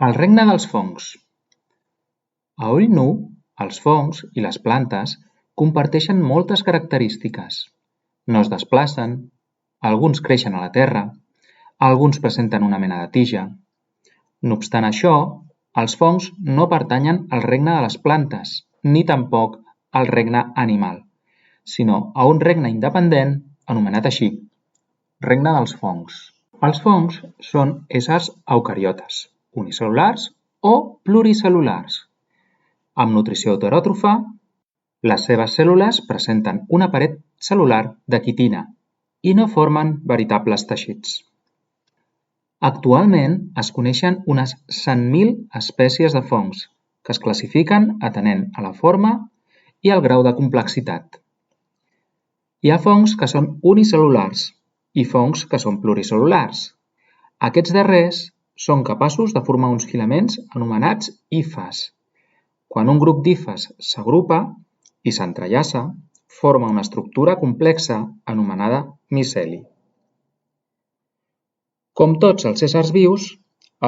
El regne dels fongs. A ull nu, els fongs i les plantes comparteixen moltes característiques. No es desplacen, alguns creixen a la terra, alguns presenten una mena de tija. No obstant això, els fongs no pertanyen al regne de les plantes, ni tampoc al regne animal, sinó a un regne independent anomenat així, regne dels fongs. Els fongs són éssers eucariotes, unicel·lulars o pluricel·lulars. Amb nutrició heteròtrofa, les seves cèl·lules presenten una paret cel·lular de quitina i no formen veritables teixits. Actualment es coneixen unes 100.000 espècies de fongs que es classifiquen atenent a la forma i al grau de complexitat. Hi ha fongs que són unicel·lulars i fongs que són pluricel·lulars. Aquests darrers són capaços de formar uns filaments anomenats hifes. Quan un grup d'hifes s'agrupa i s'entrellaça, forma una estructura complexa anomenada miceli. Com tots els éssers vius,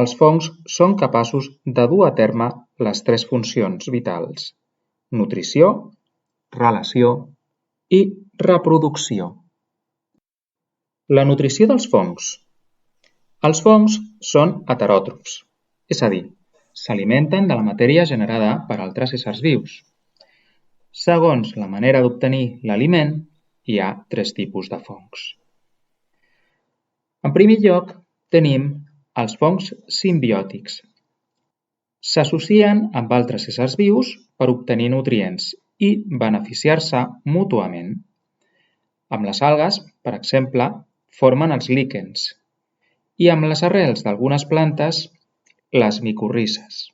els fongs són capaços de dur a terme les tres funcions vitals: nutrició, relació i reproducció. La nutrició dels fongs. Els fongs són heteròtrofs, és a dir, s'alimenten de la matèria generada per altres éssers vius. Segons la manera d'obtenir l'aliment, hi ha tres tipus de fongs. En primer lloc, tenim els fongs simbiòtics. S'associen amb altres éssers vius per obtenir nutrients i beneficiar-se mútuament. Amb les algues, per exemple, formen els líquens i amb les arrels d'algunes plantes, les micorrizes.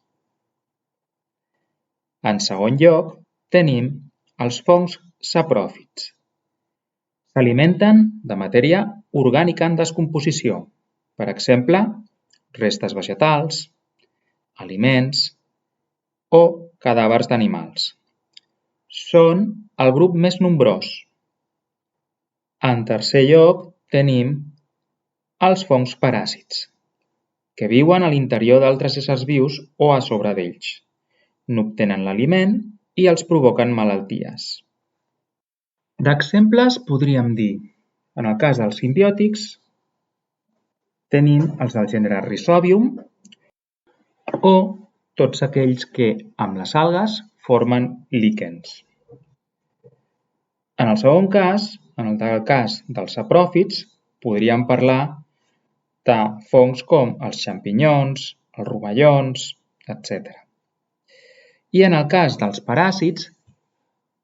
En segon lloc, tenim els fongs sapròfits. S'alimenten de matèria orgànica en descomposició, per exemple, restes vegetals, aliments o cadàvers d'animals. Són el grup més nombrós. En tercer lloc, tenim els fongs paràsits, que viuen a l'interior d'altres éssers vius o a sobre d'ells. N'obtenen l'aliment i els provoquen malalties. D'exemples podríem dir, en el cas dels simbiòtics, tenim els del gènere Rhizobium o tots aquells que, amb les algues, formen líquens. En el segon cas, en el cas dels sapròfits, podríem parlar de fongs com els xampinyons, els rovellons, etc. I en el cas dels paràsits,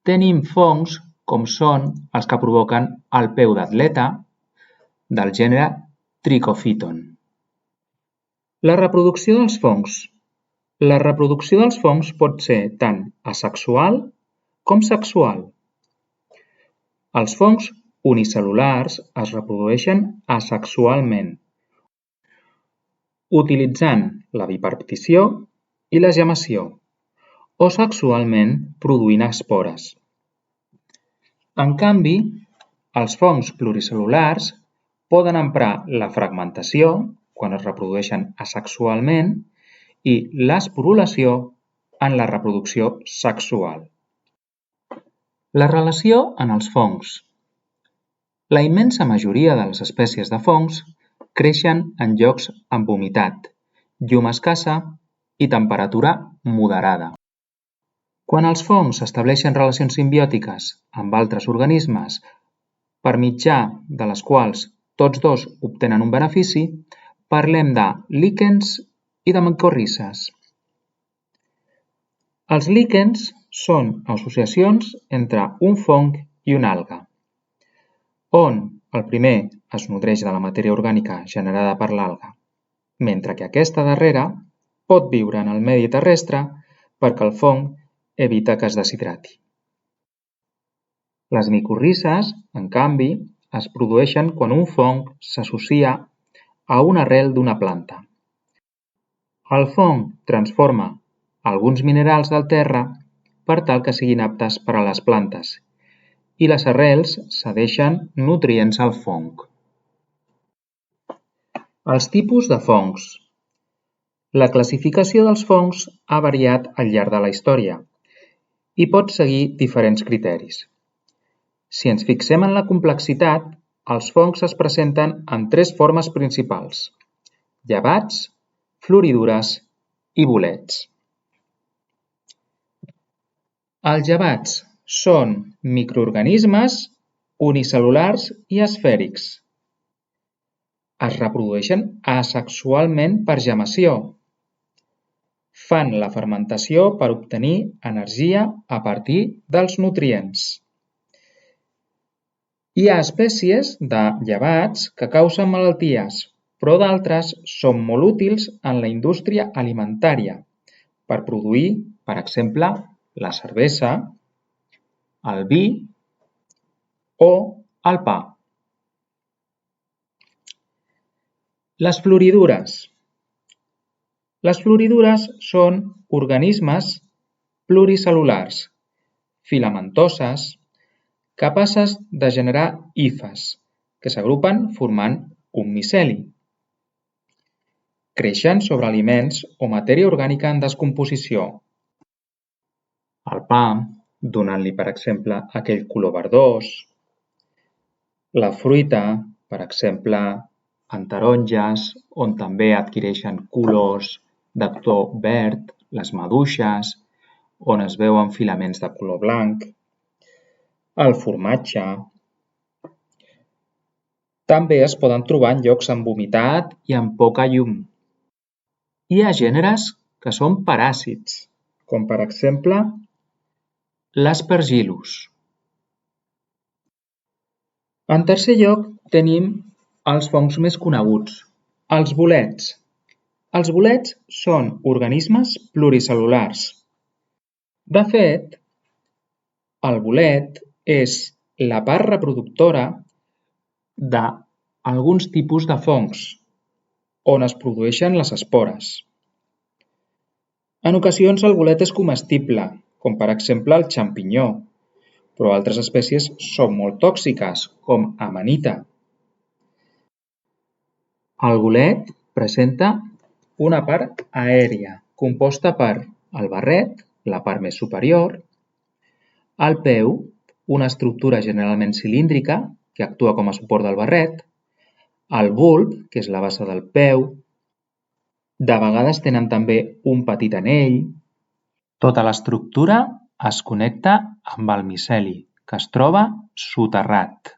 tenim fongs com són els que provoquen el peu d'atleta del gènere Trichophyton. La reproducció dels fongs. La reproducció dels fongs pot ser tant asexual com sexual. Els fongs unicel·lulars es reprodueixen asexualment, utilitzant la bipartició i la gemació, o sexualment produint espores. En canvi, els fongs pluricel·lulars poden emprar la fragmentació, quan es reprodueixen asexualment, i l'esporulació en la reproducció sexual. La relació en els fongs. La immensa majoria de les espècies de fongs creixen en llocs amb humitat, llum escassa i temperatura moderada. Quan els fongs estableixen relacions simbiòtiques amb altres organismes per mitjà de les quals tots dos obtenen un benefici, parlem de líquens i de micorrizes. Els líquens són associacions entre un fong i una alga, on el primer es nodreix de la matèria orgànica generada per l'alga, mentre que aquesta darrera pot viure en el medi terrestre perquè el fong evita que es deshidrati. Les micorrizes, en canvi, es produeixen quan un fong s'associa a una arrel d'una planta. El fong transforma alguns minerals del terra per tal que siguin aptes per a les plantes i les arrels cedeixen nutrients al fong. Els tipus de fongs. La classificació dels fongs ha variat al llarg de la història i pot seguir diferents criteris. Si ens fixem en la complexitat, els fongs es presenten en 3 formes principals: llevats, floridures i bolets. Els llevats són microorganismes unicel·lulars i esfèrics. Es reprodueixen asexualment per gemació. Fan la fermentació per obtenir energia a partir dels nutrients. Hi ha espècies de llevats que causen malalties, però d'altres són molt útils en la indústria alimentària per produir, per exemple, la cervesa, el vi o el pa. Les floridures. Les floridures són organismes pluricel·lulars, filamentoses, capaces de generar hifes, que s'agrupen formant un miceli. Creixen sobre aliments o matèria orgànica en descomposició. El pa, donant-li, per exemple, aquell color verdós. La fruita, per exemple, en taronges, on també adquireixen colors de to verd, les maduixes, on es veuen filaments de color blanc. El formatge. També es poden trobar en llocs amb humitat i amb poca llum. Hi ha gèneres que són paràsits, com per exemple l'Aspergillus. En tercer lloc tenim els fongs més coneguts, els bolets. Els bolets són organismes pluricel·lulars. De fet, el bolet és la part reproductora d'alguns tipus de fongs, on es produeixen les espores. En ocasions el bolet és comestible, com per exemple el xampinyó, però altres espècies són molt tòxiques, com amanita. El bolet presenta una part aèria, composta per el barret, la part més superior, el peu, una estructura generalment cilíndrica que actua com a suport del barret, el bulb, que és la base del peu, de vegades tenen també un petit anell. Tota l'estructura es connecta amb el miceli, que es troba soterrat.